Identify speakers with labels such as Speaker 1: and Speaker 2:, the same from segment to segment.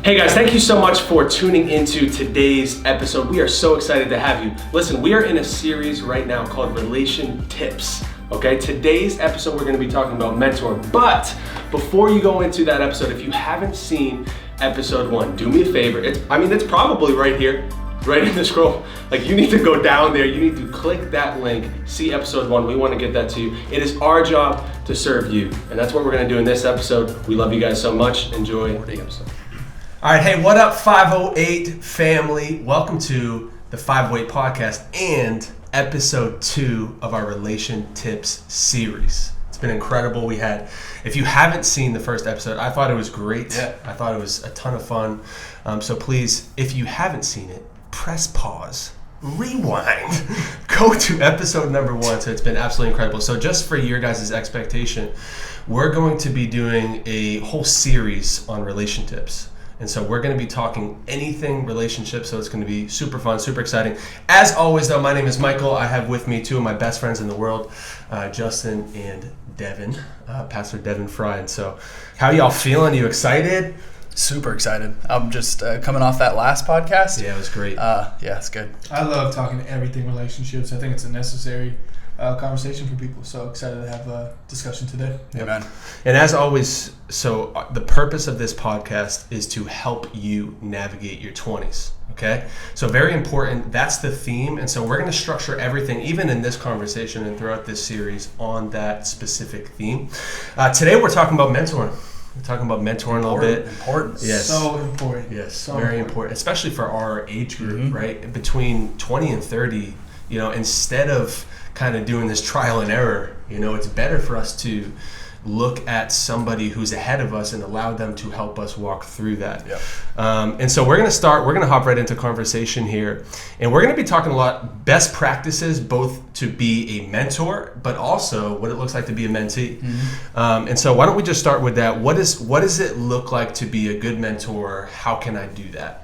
Speaker 1: Hey guys, thank you so much for tuning into today's episode. We are so excited to have you. Listen, we are in a series right now called relationTips. Okay, today's episode we're going to be talking about mentor. But before you go into that episode, if you haven't seen episode 1, do me a favor. It's probably right here, right in the scroll. Like, you need to go down there, you need to click that link, see episode 1. We want to get that to you. It is our job to serve you, and that's what we're going to do in this episode. We love you guys so much. Enjoy the episode. All right, hey, what up, 508 family? Welcome to the 508 podcast and episode 2 of our relationTips series. It's been incredible. If you haven't seen the first episode, I thought it was great. Yeah. I thought it was a ton of fun. So please, if you haven't seen it, press pause, rewind, go to episode number 1. So it's been absolutely incredible. So just for your guys' expectation, we're going to be doing a whole series on relationTips. And so we're going to be talking anything relationships, so it's going to be super fun, super exciting. As always, though, my name is Michael. I have with me 2 of my best friends in the world, Justin and Devin, Pastor Devin Fry. And so how y'all feeling? You excited?
Speaker 2: Super excited. I'm just coming off that last podcast.
Speaker 1: Yeah, it was great.
Speaker 2: Yeah, it's good.
Speaker 3: I love talking to everything relationships. I think it's a necessary conversation for people. So excited to have a discussion today.
Speaker 2: Amen.
Speaker 1: And as always, so the purpose of this podcast is to help you navigate your 20s. Okay? So very important. That's the theme. And so we're going to structure everything, even in this conversation and throughout this series, on that specific theme. Today we're talking about mentoring. We're talking about mentoring a little bit.
Speaker 2: Important.
Speaker 1: Yes.
Speaker 3: So important.
Speaker 1: Yes.
Speaker 3: So
Speaker 1: very important. Especially for our age group, right? Between 20 and 30, instead of kind of doing this trial and error, it's better for us to look at somebody who's ahead of us and allow them to help us walk through that.
Speaker 2: Yep.
Speaker 1: And so we're going to hop right into conversation here. And we're going to be talking a lot best practices, both to be a mentor, but also what it looks like to be a mentee. And so why don't we just start with that? What does it look like to be a good mentor? How can I do that?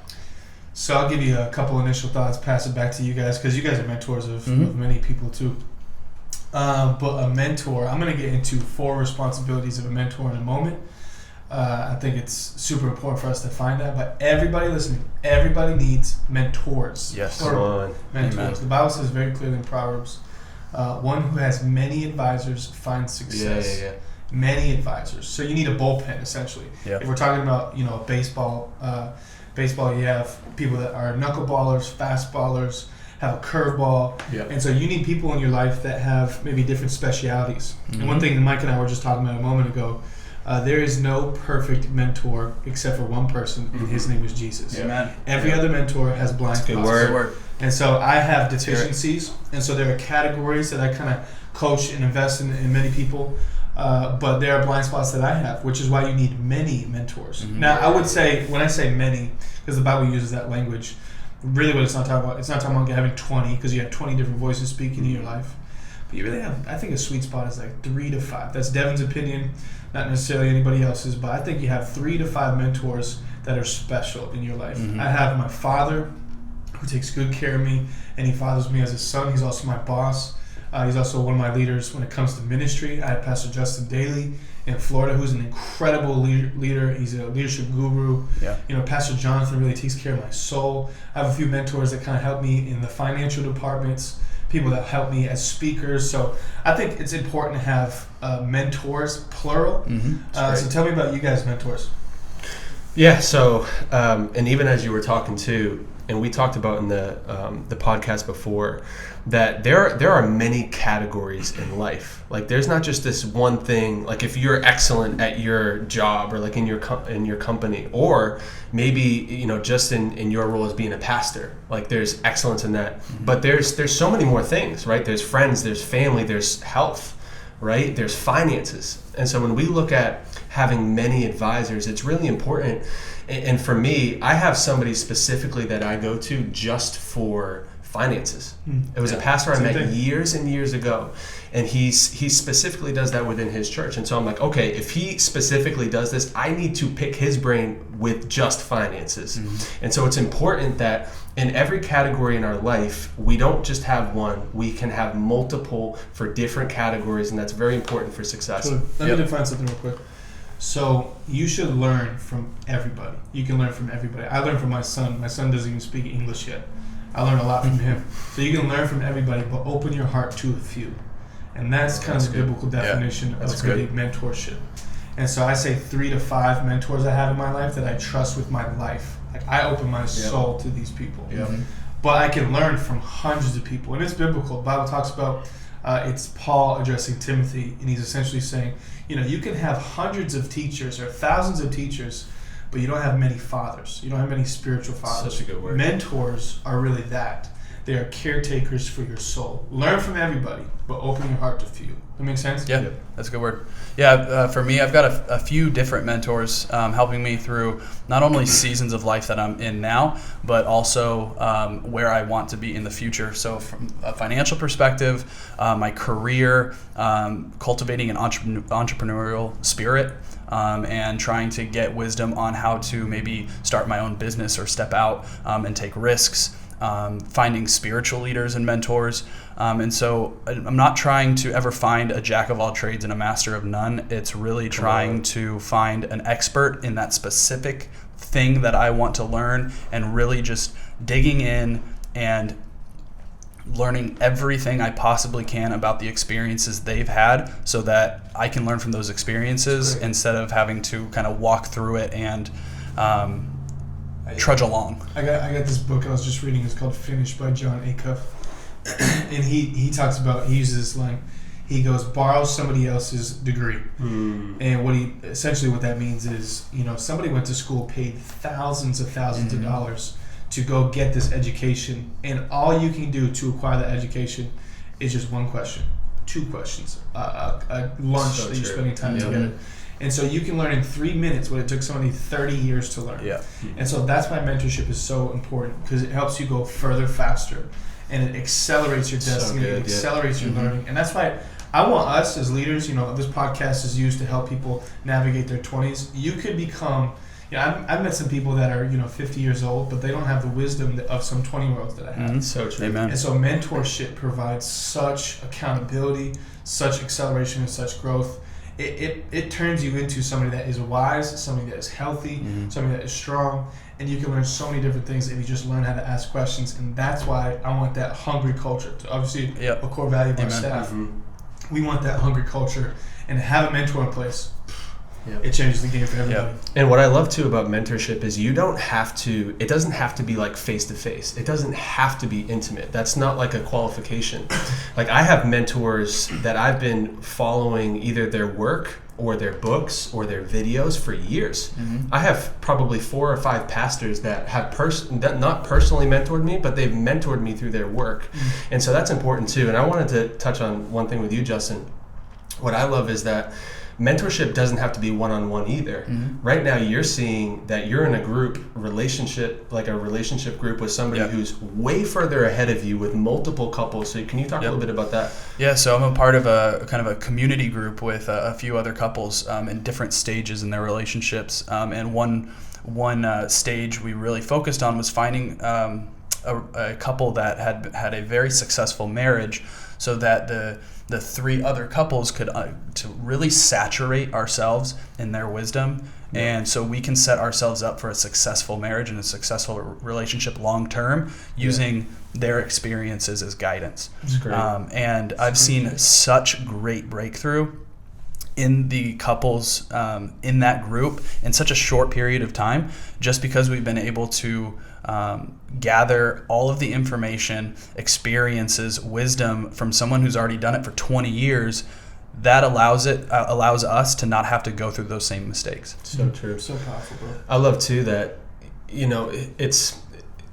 Speaker 3: So I'll give you a couple initial thoughts, pass it back to you guys, because you guys are mentors of many people too. But a mentor, I'm going to get into 4 responsibilities of a mentor in a moment. I think it's super important for us to find that. But everybody listening, everybody needs mentors.
Speaker 2: Yes.
Speaker 3: Mentors.
Speaker 2: Amen.
Speaker 3: The Bible says very clearly in Proverbs, one who has many advisors finds success.
Speaker 1: Yeah.
Speaker 3: Many advisors. So you need a bullpen, essentially.
Speaker 2: Yep.
Speaker 3: If we're talking about, baseball, you have people that are knuckleballers, fastballers, have a curveball.
Speaker 1: Yep.
Speaker 3: And so you need people in your life that have maybe different specialities. And one thing that Mike and I were just talking about a moment ago, there is no perfect mentor except for one person, and his name is Jesus.
Speaker 2: Amen.
Speaker 3: Every other mentor has blind spots.
Speaker 1: Good word.
Speaker 3: And so I have deficiencies, and so there are categories that I kind of coach and invest in many people. But there are blind spots that I have, which is why you need many mentors. Now, I would say, when I say many, because the Bible uses that language, really what it's not talking about having 20, because you have 20 different voices speaking in your life. But you really have, I think a sweet spot is like 3 to 5. That's Devin's opinion, not necessarily anybody else's, but I think you have 3 to 5 mentors that are special in your life. I have my father, who takes good care of me, and he fathers me as his son. He's also my boss. He's also one of my leaders when it comes to ministry. I have Pastor Justin Daly in Florida, who's an incredible leader. He's a leadership guru.
Speaker 2: Yeah.
Speaker 3: Pastor Jonathan really takes care of my soul. I have a few mentors that kind of help me in the financial departments, people that help me as speakers. So I think it's important to have mentors, plural. So tell me about you guys' mentors.
Speaker 1: Yeah, so, and even as you were talking too, and we talked about in the podcast before, that there are many categories in life. Like, there's not just this one thing. Like, if you're excellent at your job or like in your company, or maybe just in your role as being a pastor, like there's excellence in that. But there's so many more things, right? There's friends, there's family, there's health, right? There's finances. And so when we look at having many advisors, it's really important. And for me, I have somebody specifically that I go to just for finances. It was a pastor I met years and years ago, and he specifically does that within his church. And so I'm like, okay, if he specifically does this, I need to pick his brain with just finances. And so it's important that in every category in our life, we don't just have one, we can have multiple for different categories, and that's very important for success.
Speaker 3: Let me define something real quick. So you should learn from everybody. You can learn from everybody. I learned from my son. My son doesn't even speak English yet. I learned a lot from him. So you can learn from everybody, but open your heart to a few. And that's kind of the biblical definition of really mentorship. And so I say 3 to 5 mentors I have in my life that I trust with my life. Like I open my soul to these people. But I can learn from hundreds of people. And it's biblical. The Bible talks about, it's Paul addressing Timothy, and he's essentially saying, you can have hundreds of teachers or thousands of teachers, but you don't have many fathers. You don't have many spiritual fathers.
Speaker 1: Such a good word.
Speaker 3: Mentors are really that. They are caretakers for your soul. Learn from everybody, but open your heart to few. That makes sense?
Speaker 2: Yeah, that's a good word. Yeah, for me, I've got a few different mentors helping me through not only seasons of life that I'm in now, but also where I want to be in the future. So from a financial perspective, my career, cultivating an entrepreneurial spirit, and trying to get wisdom on how to maybe start my own business or step out and take risks. Finding spiritual leaders and mentors. And so I'm not trying to ever find a jack of all trades and a master of none. It's really trying to find an expert in that specific thing that I want to learn, and really just digging in and learning everything I possibly can about the experiences they've had, so that I can learn from those experiences instead of having to kind of walk through it and trudge along.
Speaker 3: I got this book I was just reading. It's called Finished by John Acuff. And he talks about, he uses this line. He goes, borrow somebody else's degree. And what that means is, somebody went to school, paid thousands of dollars to go get this education, and all you can do to acquire that education is just one question, 2 questions, a lunch that you're spending time together. And so you can learn in 3 minutes what it took somebody 30 years to learn. And so that's why mentorship is so important, because it helps you go further, faster, and it accelerates your destiny, it accelerates your learning. And that's why I want us as leaders, this podcast is used to help people navigate their 20s. You could become, I've met some people that are, 50 years old, but they don't have the wisdom of some 20-year-olds that I have.
Speaker 1: So true.
Speaker 2: Amen.
Speaker 3: And so mentorship provides such accountability, such acceleration, and such growth. It turns you into somebody that is wise, somebody that is healthy, somebody that is strong, and you can learn so many different things if you just learn how to ask questions. And that's why I want that hungry culture to, obviously, a core value of our staff. We want that hungry culture, and to have a mentor in place, it changes the game for everybody.
Speaker 1: And what I love too about mentorship is it doesn't have to be like face to face. It doesn't have to be intimate. That's not like a qualification. Like I have mentors that I've been following either their work or their books or their videos for years. I have probably 4 or 5 pastors that have that not personally mentored me, but they've mentored me through their work. And so that's important too. And I wanted to touch on one thing with you, Justin. What I love is that mentorship doesn't have to be one-on-one either. Right now you're seeing that you're in a relationship group with somebody who's way further ahead of you with multiple couples. So can you talk a little bit about that?
Speaker 2: Yeah, so I'm a part of a kind of a community group with a few other couples in different stages in their relationships. And one stage we really focused on was finding a couple that had a very successful marriage, so that the 3 other couples could to really saturate ourselves in their wisdom, and so we can set ourselves up for a successful marriage and a successful relationship long term using their experiences as guidance.
Speaker 1: That's great.
Speaker 2: And I've seen such great breakthrough in the couples in that group in such a short period of time, just because we've been able to gather all of the information, experiences, wisdom from someone who's already done it for 20 years. That allows us to not have to go through those same mistakes.
Speaker 1: So true.
Speaker 3: So powerful, bro.
Speaker 1: I love too that, it's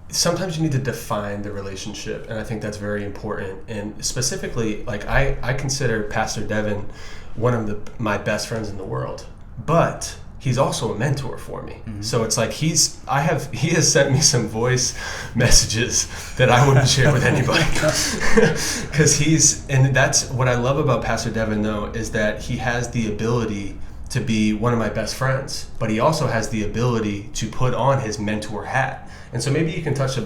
Speaker 1: sometimes you need to define the relationship, and I think that's very important. And specifically, like I consider Pastor Devin one of my best friends in the world, but he's also a mentor for me. So it's like he has sent me some voice messages that I wouldn't share with anybody, because and that's what I love about Pastor Devin though, is that he has the ability to be one of my best friends, but he also has the ability to put on his mentor hat. And so maybe you can touch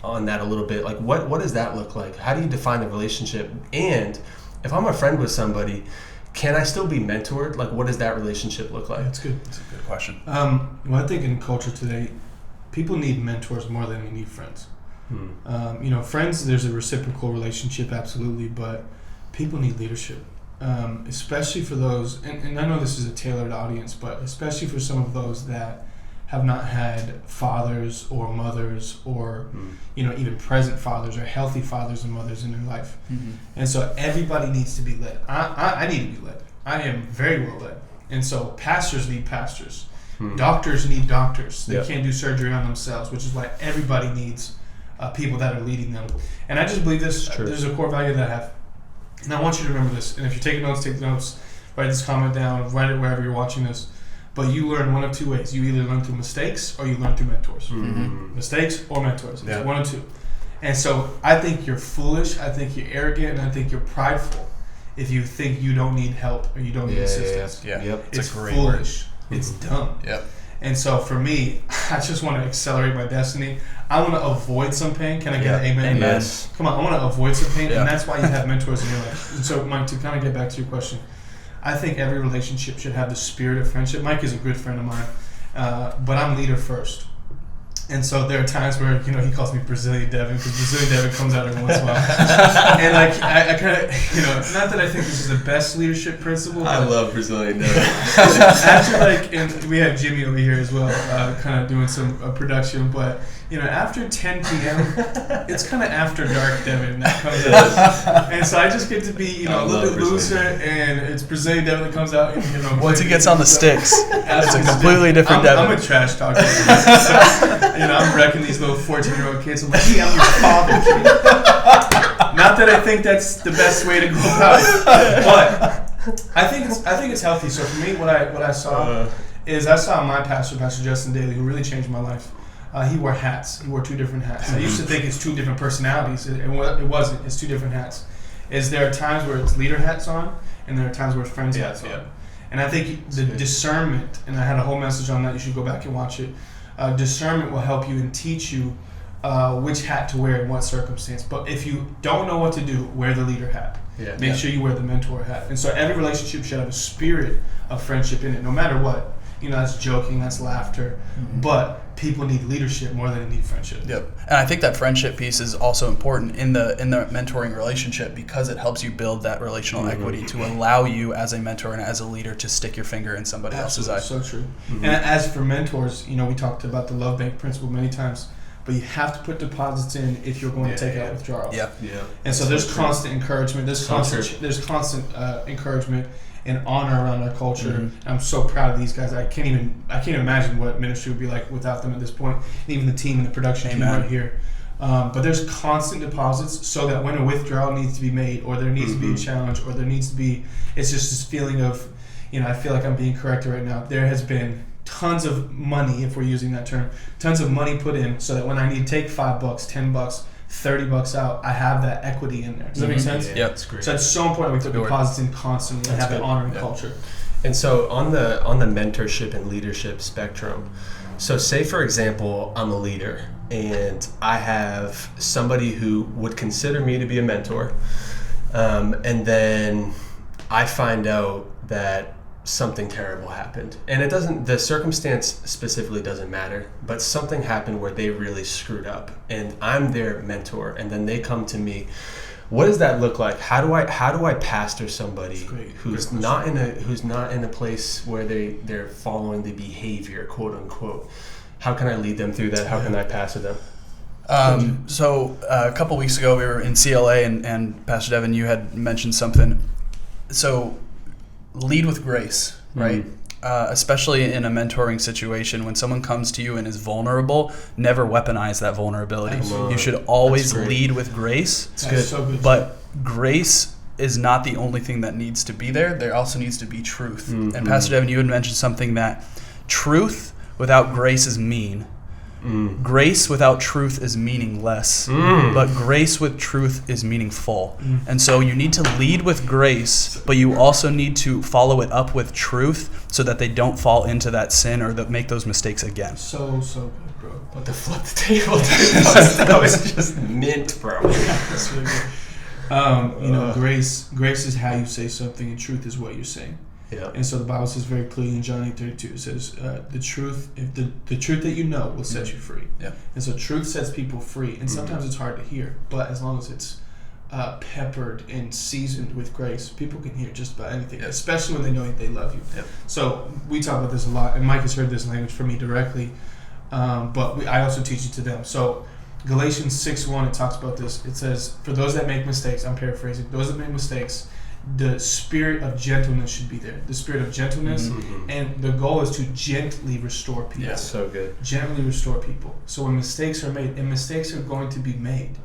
Speaker 1: on that a little bit. Like what does that look like? How do you define the relationship? And if I'm a friend with somebody, can I still be mentored? Like, what does that relationship look like?
Speaker 3: That's good.
Speaker 2: That's a good question.
Speaker 3: Well, I think in culture today, people need mentors more than they need friends. Friends, there's a reciprocal relationship, absolutely, but people need leadership, especially for those, and I know this is a tailored audience, but especially for some of those that have not had fathers or mothers or, even present fathers or healthy fathers and mothers in their life. And so everybody needs to be led. I need to be led. I am very well led. And so pastors need pastors. Doctors need doctors. They can't do surgery on themselves, which is why everybody needs people that are leading them. And I just believe this. There's a core value that I have. And I want you to remember this. And if you're taking notes, take notes. Write this comment down. Write it wherever you're watching this. But you learn one of two ways. You either learn through mistakes or you learn through mentors. Mistakes or mentors. It's one of two. And so I think you're foolish. I think you're arrogant. And I think you're prideful if you think you don't need help or you don't need assistance.
Speaker 2: It's
Speaker 3: a great foolish. It's dumb. And so for me, I just want to accelerate my destiny. I want to avoid some pain. Can I get an amen?
Speaker 1: Yes.
Speaker 3: Come on, I want to avoid some pain, and that's why you have mentors in your life. And so, Mike, to kind of get back to your question, I think every relationship should have the spirit of friendship. Mike is a good friend of mine, but I'm leader first. And so there are times where, he calls me Brazilian Devin because Brazilian Devin comes out every once in a while. And I kind of, not that I think this is the best leadership principle.
Speaker 1: I love Brazilian Devin.
Speaker 3: After and we have Jimmy over here as well, kind of doing some production. But, after 10 p.m., it's kind of after dark Devin that comes out. And so I just get to be, a little bit looser, and it's Brazilian Devin that comes out. And,
Speaker 2: once he gets on the sticks, it's a completely different Devin.
Speaker 3: I'm a trash talker. So, I'm wrecking these little 14-year-old kids. I'm like, hey, I'm your father, kid. Not that I think that's the best way to go about it, but I think it's healthy. So for me, what I saw is I saw my pastor, Pastor Justin Daly, who really changed my life. He wore hats. He wore two different hats. I used to think it's two different personalities, and it wasn't. It's two different hats. There are times where it's leader hats on, and there are times where it's friends hats on. And I think the discernment, and I had a whole message on that. You should go back and watch it. Discernment will help you and teach you which hat to wear in what circumstance. But if you don't know what to do, wear the leader hat. Make sure you wear the mentor hat. And so every relationship should have a spirit of friendship in it, no matter what. That's joking, that's laughter. But people need leadership more than they need friendship.
Speaker 2: And I think that friendship piece is also important in the mentoring relationship because it helps you build that relational equity to allow you as a mentor and as a leader to stick your finger in somebody else's eye.
Speaker 3: So true. And as for mentors, we talked about the love bank principle many times, but you have to put deposits in if you're going to take out withdrawals. And so there's constant encouragement. There's constant encouragement and honor around our culture. I'm so proud of these guys. I can't even imagine what ministry would be like without them at this point. And even the team and the production team right here. But there's constant deposits so that when a withdrawal needs to be made, or there needs to be a challenge, or there needs to be, it's just this feeling of, I feel like I'm being corrected right now. There has been tons of money, if we're using that term, tons of money put in so that when I need to take $5, $10, $30 out, I have that equity in there. Does that make sense?
Speaker 2: Yeah, that's great.
Speaker 3: So it's so important we put deposits in constantly and have that honor and culture.
Speaker 1: And so on the mentorship and leadership spectrum, so say for example, I'm a leader and I have somebody who would consider me to be a mentor, and then I find out that something terrible happened, and the circumstance specifically doesn't matter, but something happened where they really screwed up and I'm their mentor, and then they come to me. What does that look like? How do I pastor somebody who's not in a place where they're following the behavior, quote unquote? How can I lead them through that? How can I pastor them?
Speaker 2: So a couple weeks ago we were in CLA and Pastor Devin, you had mentioned something. So lead with grace, right? Especially in a mentoring situation, when someone comes to you and is vulnerable, never weaponize that vulnerability. You should always lead with grace.
Speaker 3: It's good. So good.
Speaker 2: But grace is not the only thing that needs to be there. There also needs to be truth. And Pastor Devin, you had mentioned something that truth without grace is mean. Grace without truth is meaningless, but grace with truth is meaningful. And so you need to lead with grace, but you also need to follow it up with truth so that they don't fall into that sin or make those mistakes again.
Speaker 3: So good, bro.
Speaker 1: What the flip the table, dude. That was just mint, bro.
Speaker 3: That's really good. Grace is how you say something, and truth is what you're saying.
Speaker 1: Yeah.
Speaker 3: And so the Bible says very clearly in John 8:32, it says, the truth that you know will set you free.
Speaker 2: Yeah.
Speaker 3: And so truth sets people free. And sometimes it's hard to hear, but as long as it's peppered and seasoned with grace, people can hear just about anything, especially when they know they love you.
Speaker 2: Yep.
Speaker 3: So we talk about this a lot, and Mike has heard this language from me directly, but I also teach it to them. So Galatians 6:1, it talks about this. It says, for those that make mistakes, I'm paraphrasing, those that make mistakes, the spirit of gentleness should be there. The spirit of gentleness, and the goal is to gently restore people.
Speaker 1: Yeah, so good.
Speaker 3: Gently restore people. So when mistakes are made, and mistakes are going to be made,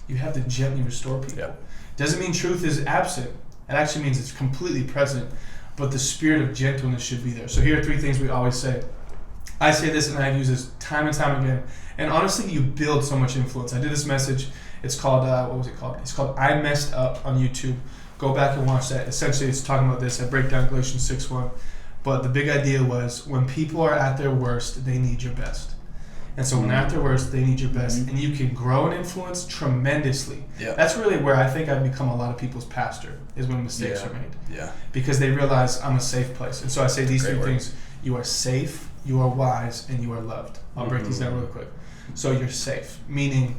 Speaker 3: you have to gently restore people.
Speaker 2: Yeah.
Speaker 3: Doesn't mean truth is absent. It actually means it's completely present, but the spirit of gentleness should be there. So here are 3 things we always say. I say this, and I've used this time and time again. And honestly, you build so much influence. I did this message. It's called, what was it called? It's called I Messed Up on YouTube. Go back and watch that. Essentially, it's talking about this. I break down Galatians 6:1. But the big idea was, when people are at their worst, they need your best. And so when they're at their worst, they need your best. And you can grow and influence tremendously.
Speaker 2: Yeah.
Speaker 3: That's really where I think I've become a lot of people's pastor, is when mistakes are made.
Speaker 2: Yeah.
Speaker 3: Because they realize I'm a safe place. And so I say these 3 things. You are safe, you are wise, and you are loved. I'll break these down real quick. So you're safe, meaning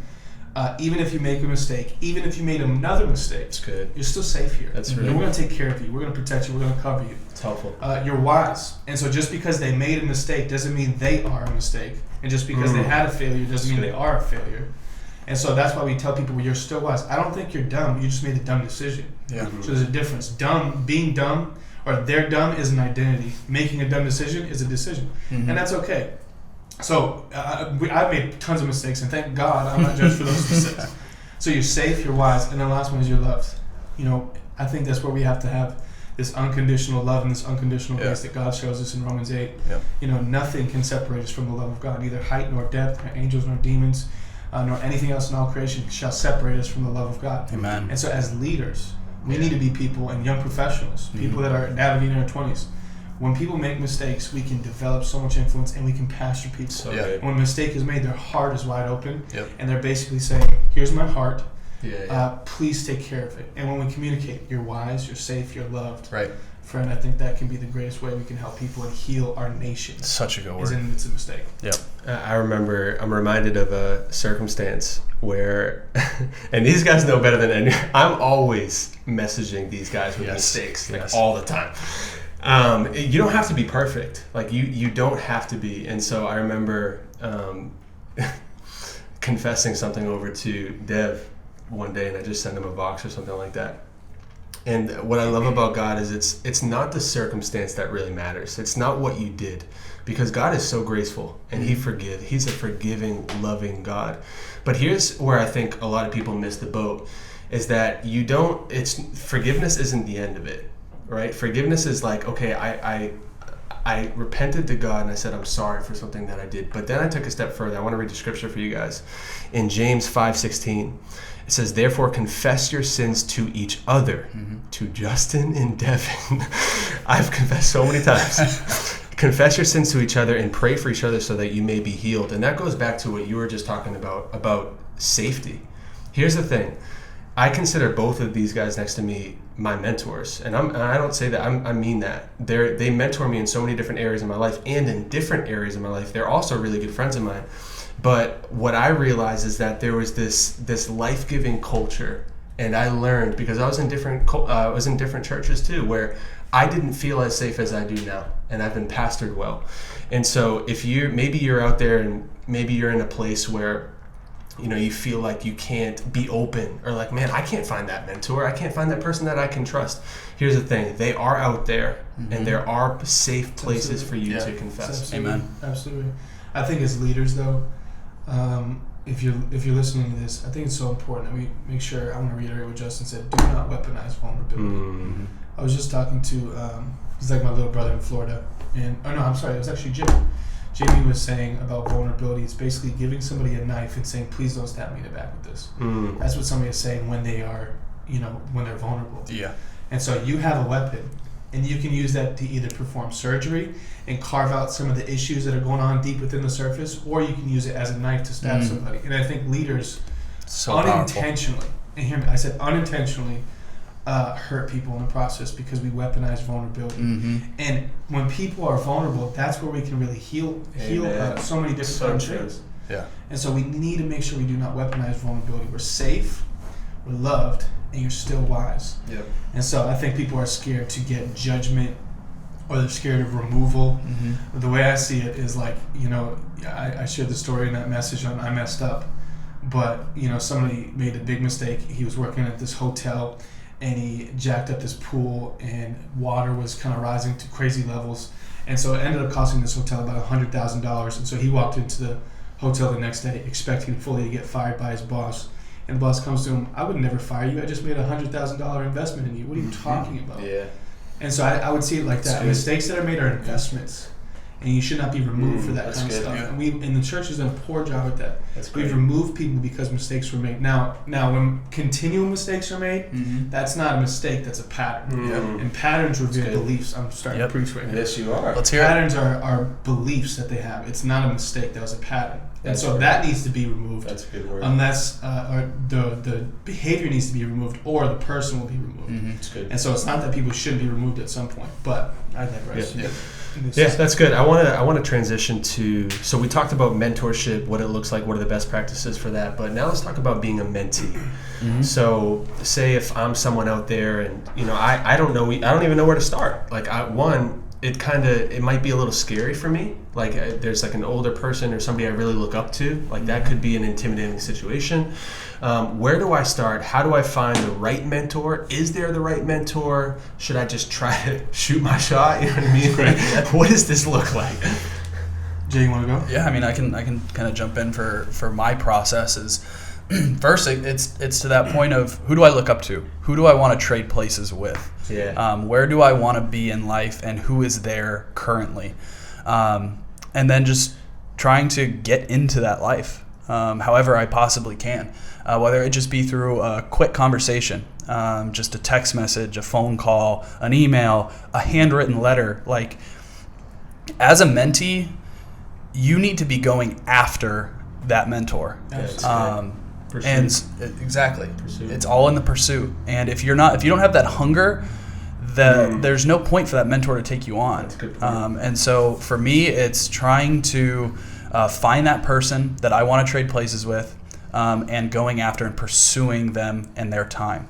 Speaker 3: even if you make a mistake, even if you made another mistake,
Speaker 1: That's good.
Speaker 3: you're still safe here.
Speaker 1: That's really
Speaker 3: And we're going to take care of you. We're going to protect you. We're going to cover you.
Speaker 1: It's helpful.
Speaker 3: You're wise. And so just because they made a mistake doesn't mean they are a mistake. And just because they had a failure doesn't mean they are a failure. And so that's why we tell people, well, you're still wise. I don't think you're dumb. You just made a dumb decision.
Speaker 2: Yeah.
Speaker 3: So there's a difference. Being dumb, or they're dumb, is an identity. Making a dumb decision is a decision. And that's okay. So I've made tons of mistakes, and thank God I'm not judged for those mistakes. So you're safe, you're wise, and then the last one is you're loved. I think that's where we have to have this unconditional love and this unconditional grace that God shows us in Romans 8.
Speaker 2: Yeah.
Speaker 3: Nothing can separate us from the love of God, neither height nor depth, nor angels nor demons, nor anything else in all creation shall separate us from the love of God.
Speaker 2: Amen.
Speaker 3: And so as leaders, we need to be people, and young professionals, people that are navigating their 20s. When people make mistakes, we can develop so much influence, and we can pastor people.
Speaker 1: So
Speaker 2: good.
Speaker 3: When a mistake is made, their heart is wide open,
Speaker 2: Yep.
Speaker 3: and they're basically saying, here's my heart,
Speaker 1: Yeah.
Speaker 3: please take care of it. And when we communicate, you're wise, you're safe, you're loved.
Speaker 2: Right.
Speaker 3: Friend, I think that can be the greatest way we can help people and heal our nation.
Speaker 2: Such a good
Speaker 3: Is
Speaker 2: word.
Speaker 3: in it's a mistake.
Speaker 2: Yep.
Speaker 1: I'm reminded of a circumstance where, and these guys know better than any, I'm always messaging these guys with mistakes, all the time. You don't have to be perfect. Like you don't have to be. And so I remember confessing something over to Dev one day, and I just sent him a box or something like that. And what I love about God is it's not the circumstance that really matters. It's not what you did, because God is so graceful and He's a forgiving, loving God. But here's where I think a lot of people miss the boat, is that forgiveness isn't the end of it, right? Forgiveness is like, okay, I repented to God and I said I'm sorry for something that I did. But then I took a step further. I want to read the scripture for you guys. In James 5:16, it says, therefore confess your sins to each other. To Justin and Devin. I've confessed so many times. Confess your sins to each other and pray for each other so that you may be healed. And that goes back to what you were just talking about safety. Here's the thing. I consider both of these guys next to me my mentors, and I don't say that, I mean that. They mentor me in so many different areas of my life, and in different areas of my life. They're also really good friends of mine. But what I realized is that there was this life-giving culture, and I learned, because I was in different churches too, where I didn't feel as safe as I do now, and I've been pastored well. And so if maybe you're out there and maybe you're in a place where you feel like you can't be open, or like, man, I can't find that mentor. I can't find that person that I can trust. Here's the thing. They are out there, and there are safe places for you to confess.
Speaker 3: Absolutely.
Speaker 2: Amen.
Speaker 3: Absolutely. I think as leaders, though, if you're listening to this, I think it's so important that we make sure, I want to reiterate what Justin said, do not weaponize vulnerability. I was just talking to, he's like my little brother in Florida, it was actually Jimmy. Jamie was saying about vulnerability. It's basically giving somebody a knife and saying, please don't stab me in the back with this. That's what somebody is saying when they are, when they're vulnerable.
Speaker 2: Yeah.
Speaker 3: And so you have a weapon, and you can use that to either perform surgery and carve out some of the issues that are going on deep within the surface, or you can use it as a knife to stab somebody. And I think leaders unintentionally, and hear me, I said unintentionally hurt people in the process because we weaponize vulnerability. And when people are vulnerable, that's where we can really heal so many different things.
Speaker 2: Yeah.
Speaker 3: And so we need to make sure we do not weaponize vulnerability. We're safe, we're loved, and you're still wise.
Speaker 1: Yep.
Speaker 3: And so I think people are scared to get judgment, or they're scared of removal. The way I see it is like, I shared the story in that message on I messed up, but somebody made a big mistake. He was working at this hotel and he jacked up this pool and water was kind of rising to crazy levels. And so it ended up costing this hotel about $100,000. And so he walked into the hotel the next day expecting fully to get fired by his boss. And the boss comes to him, I would never fire you. I just made a $100,000 investment in you. What are you talking about?
Speaker 1: Yeah.
Speaker 3: And so I would see it like that. Mistakes that are made are investments. And you should not be removed for that kind of stuff. And we in the church has done a poor job at that. We've removed people because mistakes were made. Now when continual mistakes are made, that's not a mistake, that's a pattern. And patterns reveal beliefs. I'm starting to preach right now.
Speaker 1: Yes, you are.
Speaker 2: Let's hear
Speaker 3: Patterns are beliefs that they have. It's not a mistake, that was a pattern. And so that needs to be removed.
Speaker 1: That's a good word.
Speaker 3: Unless the behavior needs to be removed or the person will be removed.
Speaker 1: That's good.
Speaker 3: And so it's not that people shouldn't be removed at some point, but I digress.
Speaker 1: Yeah, that's good. I want to transition to, so we talked about mentorship, what it looks like, what are the best practices for that, but now let's talk about being a mentee. So say if I'm someone out there and I don't even know where to start. Like it might be a little scary for me. Like there's like an older person or somebody I really look up to. Like that could be an intimidating situation. Where do I start? How do I find the right mentor? Is there the right mentor? Should I just try to shoot my shot? You know what I mean? What does this look like?
Speaker 3: Jay, you want to go?
Speaker 2: Yeah, I mean, I can kind of jump in for my process is first it's to that point of who do I look up to? Who do I want to trade places with?
Speaker 1: Yeah.
Speaker 2: Where do I want to be in life and who is there currently? And then just trying to get into that life however I possibly can. Whether it just be through a quick conversation, just a text message, a phone call, an email, a handwritten letter. Like, as a mentee, you need to be going after that mentor. Exactly. Pursuit. It's all in the pursuit. And if you don't have that hunger, there's no point for that mentor to take you on.
Speaker 1: That's a good point.
Speaker 2: And so for me, it's trying to find that person that I want to trade places with, and going after and pursuing them and their time.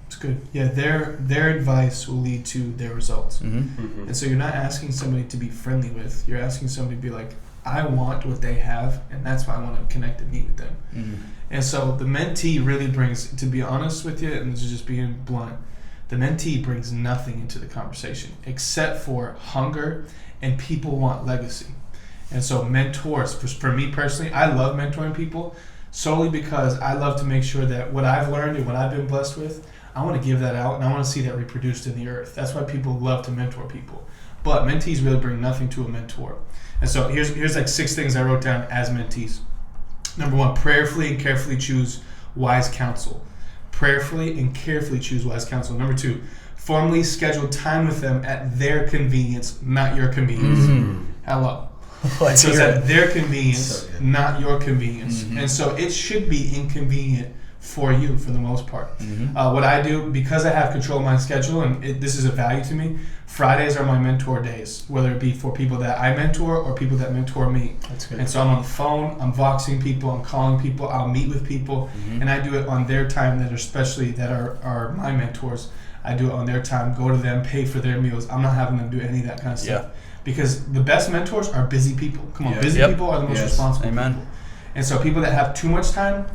Speaker 3: It's good. Yeah, their advice will lead to their results. And so you're not asking somebody to be friendly with. You're asking somebody to be like, I want what they have, and that's why I want to connect and meet with them. And so the mentee really brings, to be honest with you, and just being blunt, the mentee brings nothing into the conversation except for hunger, and people want legacy. And so mentors, for me personally, I love mentoring people solely because I love to make sure that what I've learned and what I've been blessed with, I want to give that out and I want to see that reproduced in the earth. That's why people love to mentor people. But mentees really bring nothing to a mentor. And so here's like 6 things I wrote down as mentees. Number 1, prayerfully and carefully choose wise counsel. Prayerfully and carefully choose wise counsel. Number 2, formally schedule time with them at their convenience, not your convenience. Hello. So it's at their convenience, not your convenience. And so it should be inconvenient for you for the most part. What I do, because I have control of my schedule, and this is a value to me, Fridays are my mentor days, whether it be for people that I mentor or people that mentor me.
Speaker 1: That's good.
Speaker 3: And so I'm on the phone, I'm voxing people, I'm calling people, I'll meet with people, and I do it on their time that are my mentors. I do it on their time, go to them, pay for their meals. I'm not having them do any of that kind of stuff. Because the best mentors are busy people. Come on, busy people are the most responsible people. And so people that have too much time,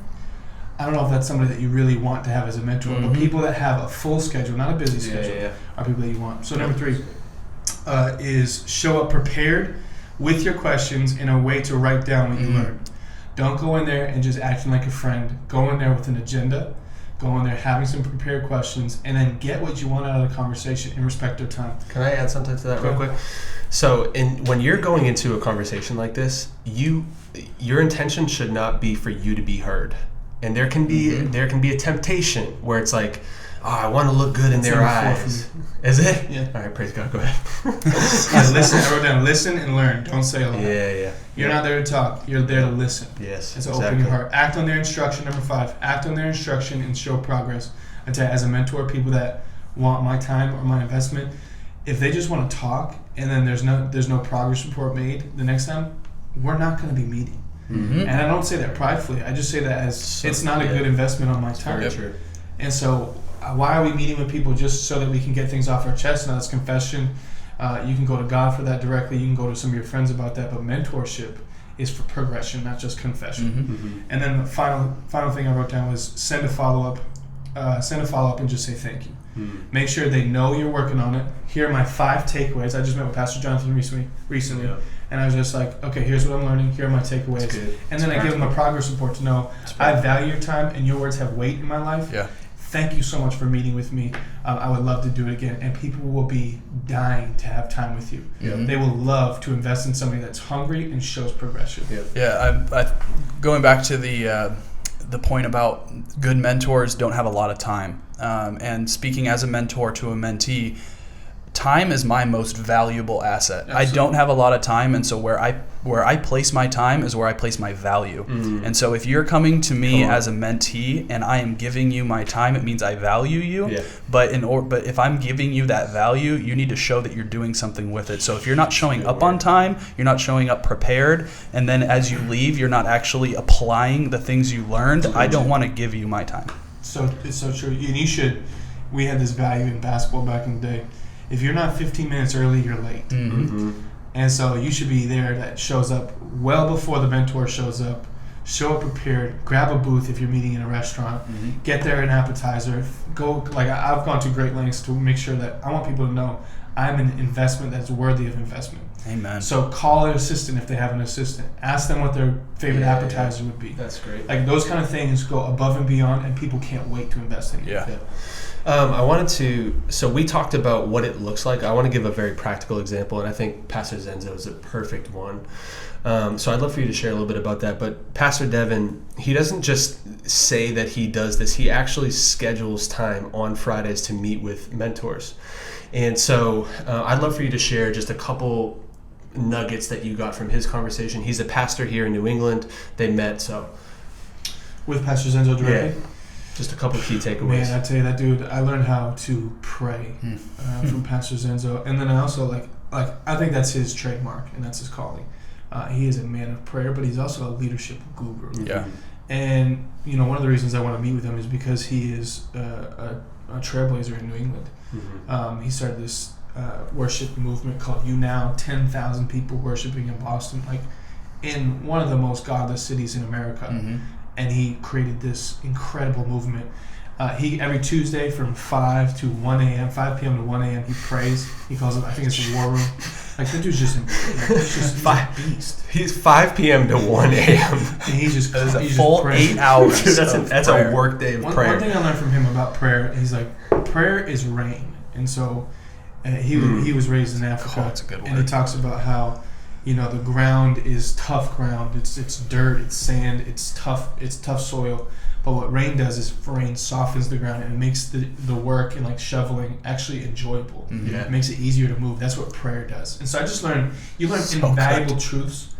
Speaker 3: I don't know if that's somebody that you really want to have as a mentor, but people that have a full schedule, not a busy schedule, are people that you want. So number 3 is show up prepared with your questions in a way to write down what you learned. Don't go in there and just acting like a friend. Go in there with an agenda. Go in there having some prepared questions, and then get what you want out of the conversation in respect of time.
Speaker 1: Can I add something to that real quick? So when you're going into a conversation like this, your intention should not be for you to be heard. And there can be a temptation where it's like, oh, I want to look good in their eyes. Is it?
Speaker 3: Yeah.
Speaker 1: All right, praise God. Go ahead.
Speaker 3: I wrote down listen and learn. Don't say a lot.
Speaker 1: Yeah.
Speaker 3: You're not there to talk. You're there to listen.
Speaker 4: Yes,
Speaker 3: And so
Speaker 4: exactly.
Speaker 3: open your heart. Act on their instruction. Number 5, act on their instruction and show progress. I tell you, as a mentor, people that want my time or my investment, if they just want to talk and then there's no progress report made the next time, we're not going to be meeting.
Speaker 2: Mm-hmm.
Speaker 3: And I don't say that pridefully. I just say that as it's not a good investment on my time.
Speaker 4: Very true.
Speaker 3: And so why are we meeting with people? Just so that we can get things off our chest. Now that's confession. You can go to God for that directly. You can go to some of your friends about that. But mentorship is for progression, not just confession.
Speaker 2: Mm-hmm.
Speaker 4: Mm-hmm.
Speaker 3: And then the final thing I wrote down was send a follow-up. Send a follow-up and just say thank you.
Speaker 4: Mm.
Speaker 3: Make sure they know you're working on it. Here are my 5 takeaways. I just met with Pastor Jonathan recently,
Speaker 4: Yeah.
Speaker 3: and I was just like, okay, here's what I'm learning. Here are my takeaways.
Speaker 4: That's good.
Speaker 3: And then I give them a progress report to know I value your time and your words have weight in my life.
Speaker 2: Yeah.
Speaker 3: Thank you so much for meeting with me. I would love to do it again. And people will be dying to have time with you.
Speaker 4: Yeah.
Speaker 3: They will love to invest in somebody that's hungry and shows progression.
Speaker 4: Yeah.
Speaker 2: Yeah, I going back to the point about good mentors don't have a lot of time. And speaking as a mentor to a mentee, time is my most valuable asset.
Speaker 3: Absolutely.
Speaker 2: I don't have a lot of time, and so where I place my time is where I place my value. And so if you're coming to me as a mentee and I am giving you my time, it means I value you.
Speaker 4: Yeah.
Speaker 2: But if I'm giving you that value, you need to show that you're doing something with it. So if you're not showing up on time, you're not showing up prepared, and then as you leave, you're not actually applying the things you learned, I don't want to give you my time.
Speaker 3: So it's so true. And you should. We had this value in basketball back in the day. If you're not 15 minutes early, you're late.
Speaker 4: Mm-hmm.
Speaker 3: And so you should be there that shows up well before the mentor shows up. Show up prepared. Grab a booth if you're meeting in a restaurant. Get there an appetizer. I've gone to great lengths to make sure that I want people to know I'm an investment that's worthy of investment.
Speaker 2: Amen.
Speaker 3: So call an assistant if they have an assistant. Ask them what their favorite appetizer would be.
Speaker 4: That's great.
Speaker 3: Like those kind of things go above and beyond, and people can't wait to invest in you.
Speaker 2: Yeah.
Speaker 4: I wanted to, so we talked about what it looks like. I want to give a very practical example, and I think Pastor Zenzo is a perfect one. So I'd love for you to share a little bit about that. But Pastor Devin, he doesn't just say that he does this. He actually schedules time on Fridays to meet with mentors. And so I'd love for you to share just a couple nuggets that you got from his conversation. He's a pastor here in New England. They met, so.
Speaker 3: With Pastor Zenzo directly?
Speaker 4: Yeah. Just a couple key takeaways.
Speaker 3: Man, I tell you that dude, I learned how to pray from Pastor Zenzo, and then I also like I think that's his trademark and that's his calling. He is a man of prayer, but he's also a leadership guru.
Speaker 2: Yeah.
Speaker 3: And one of the reasons I want to meet with him is because he is a trailblazer in New England.
Speaker 4: Mm-hmm.
Speaker 3: He started this worship movement called You Now, 10,000 people worshiping in Boston, like in one of the most godless cities in America.
Speaker 2: Mm-hmm.
Speaker 3: And he created this incredible movement. He every Tuesday from 5 to 1 a.m., 5 p.m. to 1 a.m. he prays. He calls it, I think it's a war room. Like the dude's just he's a beast.
Speaker 4: He's 5 p.m. to 1 a.m.
Speaker 3: And he just
Speaker 2: That is a
Speaker 3: he just
Speaker 2: full
Speaker 3: prays.
Speaker 2: 8 hours.
Speaker 4: Dude, that's a
Speaker 2: prayer.
Speaker 4: work day of
Speaker 3: One
Speaker 4: prayer.
Speaker 3: thing I learned from him about prayer, he's like, prayer is rain. And so he was raised in Africa.
Speaker 2: Oh, that's a good
Speaker 3: And he
Speaker 2: word.
Speaker 3: talks about how the ground is tough ground. It's dirt, it's sand, it's tough soil. But what rain does is rain softens the ground and it makes the work and like shoveling actually enjoyable.
Speaker 2: Mm-hmm.
Speaker 4: Yeah.
Speaker 3: It makes it easier to move. That's what prayer does. And so I just learned
Speaker 2: So
Speaker 3: invaluable truths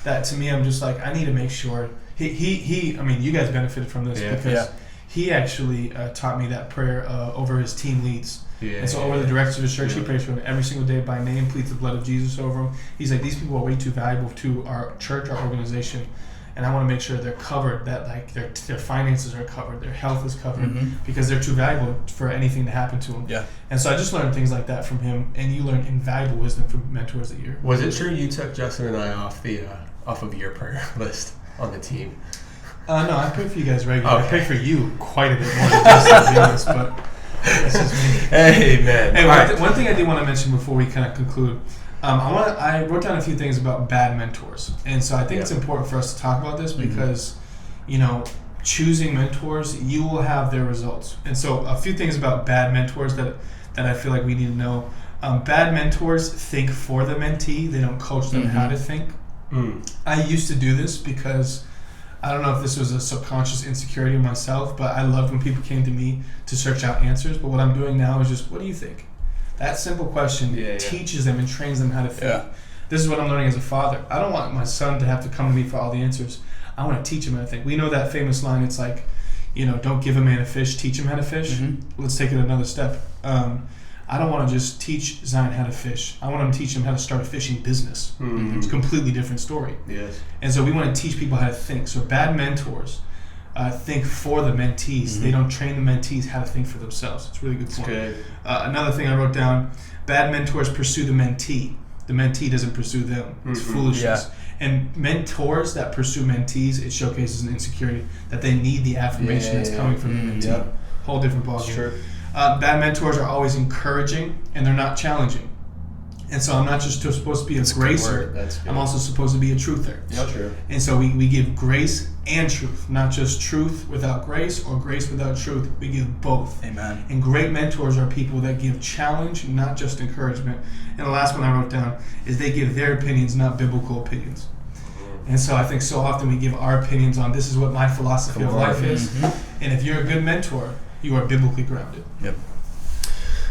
Speaker 3: that to me I'm just like I need to make sure he I mean you guys benefited from this because he actually taught me that prayer over his team leads.
Speaker 4: Yeah,
Speaker 3: And so over the directors of his church, he prays for them every single day by name, pleads the blood of Jesus over them. He's like, these people are way too valuable to our church, our organization, and I want to make sure they're covered, that like their finances are covered, their health is covered, because they're too valuable for anything to happen to them.
Speaker 2: Yeah.
Speaker 3: And so I just learned things like that from him, and you learn invaluable wisdom from mentors that you're.
Speaker 4: Was it true you took Justin and I off of your prayer list on the team?
Speaker 3: No, I pray for you guys regularly.
Speaker 4: Okay.
Speaker 3: I pray for you quite a bit more than Justin, to be honest, but that's just me.
Speaker 4: Amen.
Speaker 3: Hey,
Speaker 4: All right.
Speaker 3: one thing I did want to mention before we kind of conclude, I wrote down a few things about bad mentors, and so I think it's important for us to talk about this because, choosing mentors, you will have their results, and so a few things about bad mentors that I feel like we need to know. Bad mentors think for the mentee; they don't coach them how to think. I used to do this because I don't know if this was a subconscious insecurity of myself, but I loved when people came to me to search out answers. But what I'm doing now is just, what do you think? That simple question teaches them and trains them how to think. This is what I'm learning as a father. I don't want my son to have to come to me for all the answers. I want to teach him how to think. We know that famous line, it's like, don't give a man a fish, teach him how to fish. Mm-hmm. Let's take it another step. I don't want to just teach Zion how to fish. I want to teach him how to start a fishing business. Mm-hmm. It's a completely different story.
Speaker 4: Yes.
Speaker 3: And so we want to teach people how to think. So bad mentors think for the mentees. Mm-hmm. They don't train the mentees how to think for themselves. It's a really good point.
Speaker 4: Good.
Speaker 3: Another thing I wrote down, bad mentors pursue the mentee. The mentee doesn't pursue them. It's foolishness. Yeah. And mentors that pursue mentees, it showcases an insecurity that they need the affirmation that's coming from the mentee. Yep. Whole different ballgame. Sure. Bad mentors are always encouraging and they're not challenging. And so I'm not just supposed to be a gracer, I'm also supposed to be a truther.
Speaker 4: Yep. True.
Speaker 3: And so we give grace and truth, not just truth without grace or grace without truth. We give both.
Speaker 2: Amen.
Speaker 3: And great mentors are people that give challenge, not just encouragement. And the last one I wrote down is they give their opinions, not biblical opinions. And so I think so often we give our opinions on this is what my philosophy of life is. Mm-hmm. And if you're a good mentor, you are biblically grounded.
Speaker 2: Yep.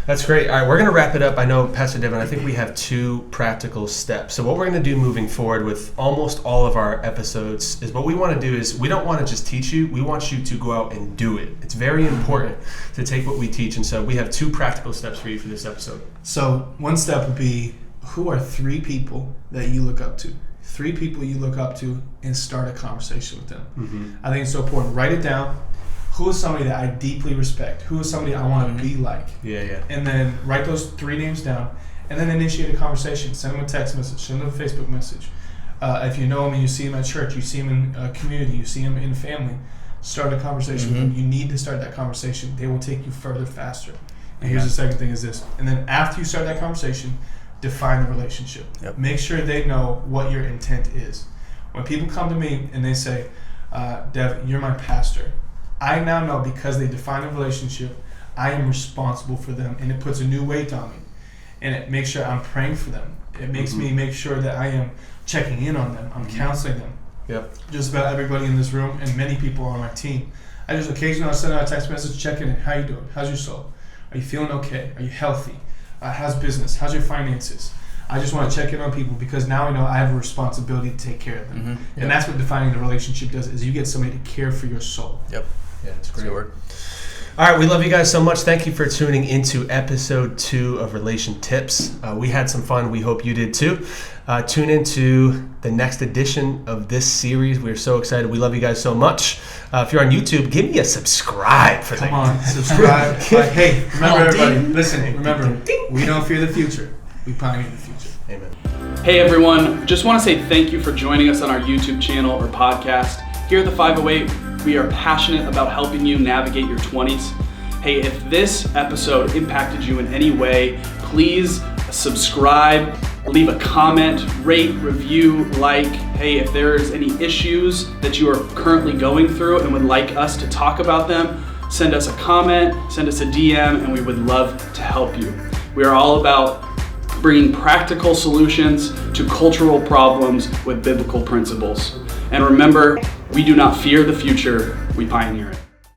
Speaker 4: That's great. All right, we're going to wrap it up. I know, Pastor Devin, I think we have 2 practical steps. So what we're going to do moving forward with almost all of our episodes is what we want to do is we don't want to just teach you. We want you to go out and do it. It's very important to take what we teach. And so we have 2 practical steps for you for this episode.
Speaker 3: So one step would be, who are 3 people that you look up to? 3 people you look up to and start a conversation with them. Mm-hmm. I think it's so important. Write it down. Who is somebody that I deeply respect? Who is somebody I want to be like?
Speaker 4: Yeah.
Speaker 3: And then write those 3 names down and then initiate a conversation. Send them a text message. Send them a Facebook message. If you know them and you see them at church, you see them in a community, you see them in a family, start a conversation with them. You need to start that conversation. They will take you further faster. And here's the second thing is this. And then after you start that conversation, define the relationship. Yep. Make sure they know what your intent is. When people come to me and they say, Dev, you're my pastor, I now know because they define a relationship, I am responsible for them, and it puts a new weight on me. And it makes sure I'm praying for them. It makes me make sure that I am checking in on them. I'm counseling them.
Speaker 4: Yep.
Speaker 3: Just about everybody in this room and many people on my team. I just occasionally send out a text message checking in. How you doing? How's your soul? Are you feeling okay? Are you healthy? How's business? How's your finances? I just want to check in on people because now I know I have a responsibility to take care of them. Mm-hmm. And that's what defining the relationship does, is you get somebody to care for your soul.
Speaker 2: Yep.
Speaker 4: Yeah, it's a great
Speaker 2: word.
Speaker 4: All right, we love you guys so much. Thank you for tuning into episode 2 of relationTips. We had some fun. We hope you did too. Tune into the next edition of this series. We're so excited. We love you guys so much. If you're on YouTube, give me a subscribe for that.
Speaker 3: Come on, subscribe. Hey, remember everybody, listen, remember, we don't fear the future. We pioneer the future.
Speaker 4: Amen.
Speaker 2: Hey everyone, just want to say thank you for joining us on our YouTube channel or podcast. Here at the 508, we are passionate about helping you navigate your 20s. Hey, if this episode impacted you in any way, please subscribe, leave a comment, rate, review, like. Hey, if there's any issues that you are currently going through and would like us to talk about them, send us a comment, send us a DM, and we would love to help you. We are all about bringing practical solutions to cultural problems with biblical principles. And remember, we do not fear the future, we pioneer it.